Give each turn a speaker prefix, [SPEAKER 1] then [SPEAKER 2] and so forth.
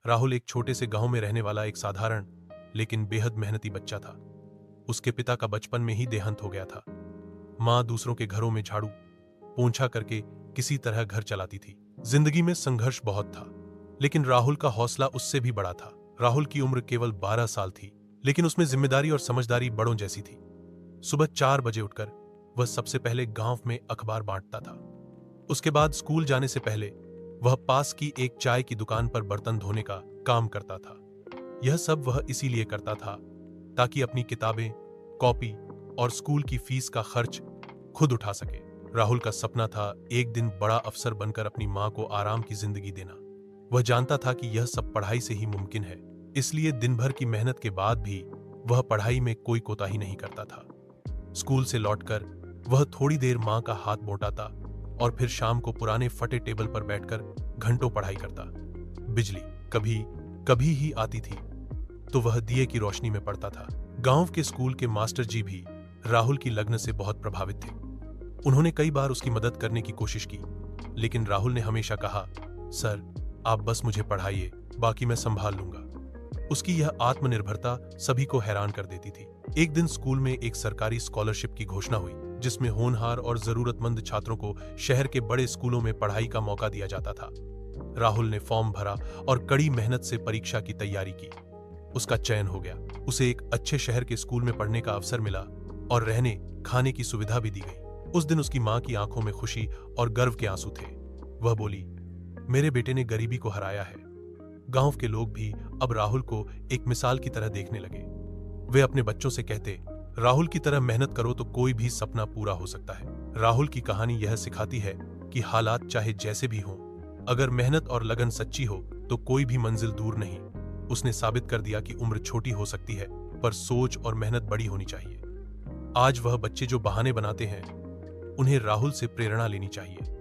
[SPEAKER 1] राहुल एक छोटे से गांव में रहने वाला एक साधारण लेकिन बेहद मेहनती बच्चा था। उसके पिता का बचपन में ही देहांत हो गया था। मां दूसरों के घरों में झाड़ू पोंछा करके किसी तरह घर चलाती थी। जिंदगी में संघर्ष बहुत था, लेकिन राहुल का हौसला उससे भी बड़ा था। राहुल की उम्र केवल 12 साल थी, लेकिन उसमें जिम्मेदारी और समझदारी बड़ों जैसी थी। सुबह 4 बजे उठकर वह सबसे पहले गांव में अखबार बांटता था। उसके बाद स्कूल जाने से पहले वह पास की एक चाय की दुकान पर बर्तन धोने का काम करता था। यह सब वह इसीलिए करता था ताकि अपनी किताबें, कॉपी और स्कूल की फीस का खर्च खुद उठा सके। राहुल का सपना था एक दिन बड़ा अफसर बनकर अपनी मां को आराम की जिंदगी देना। वह जानता था कि यह सब पढ़ाई से ही मुमकिन है, इसलिए दिन भर की मेहनत के बाद भी वह पढ़ाई में कोई कोताही नहीं करता था। स्कूल से लौटकर वह थोड़ी देर मां का हाथ बौटाता और फिर शाम को पुराने फटे टेबल पर बैठकर घंटों पढ़ाई करता। बिजली कभी कभी ही आती थी तो वह दिए की रोशनी में पढ़ता था। गांव के स्कूल के मास्टर जी भी राहुल की लगन से बहुत प्रभावित थे। उन्होंने कई बार उसकी मदद करने की कोशिश की, लेकिन राहुल ने हमेशा कहा, सर आप बस मुझे पढ़ाइए, बाकी मैं संभाल लूंगा। उसकी यह आत्मनिर्भरता सभी को हैरान कर देती थी। एक दिन स्कूल में एक सरकारी स्कॉलरशिप की घोषणा हुई, जिसमें होनहार और जरूरतमंद छात्रों को शहर के बड़े स्कूलों में पढ़ाई का मौका दिया जाता था। राहुल ने फॉर्म भरा और कड़ी मेहनत से परीक्षा की तैयारी की। उसका चयन हो गया। उसे एक अच्छे शहर के स्कूल में पढ़ने का अवसर मिला और रहने खाने की सुविधा भी दी गई। उस दिन उसकी मां की आंखों में खुशी और गर्व के आंसू थे। वह बोली, मेरे बेटे ने गरीबी को हराया है। गांव के लोग भी अब राहुल को एक मिसाल की तरह देखने लगे। वे अपने बच्चों से कहते, राहुल की तरह मेहनत करो तो कोई भी सपना पूरा हो सकता है। राहुल की कहानी यह सिखाती है कि हालात चाहे जैसे भी हों, अगर मेहनत और लगन सच्ची हो तो कोई भी मंजिल दूर नहीं। उसने साबित कर दिया कि उम्र छोटी हो सकती है, पर सोच और मेहनत बड़ी होनी चाहिए। आज वह बच्चे जो बहाने बनाते हैं, उन्हें राहुल से प्रेरणा लेनी चाहिए।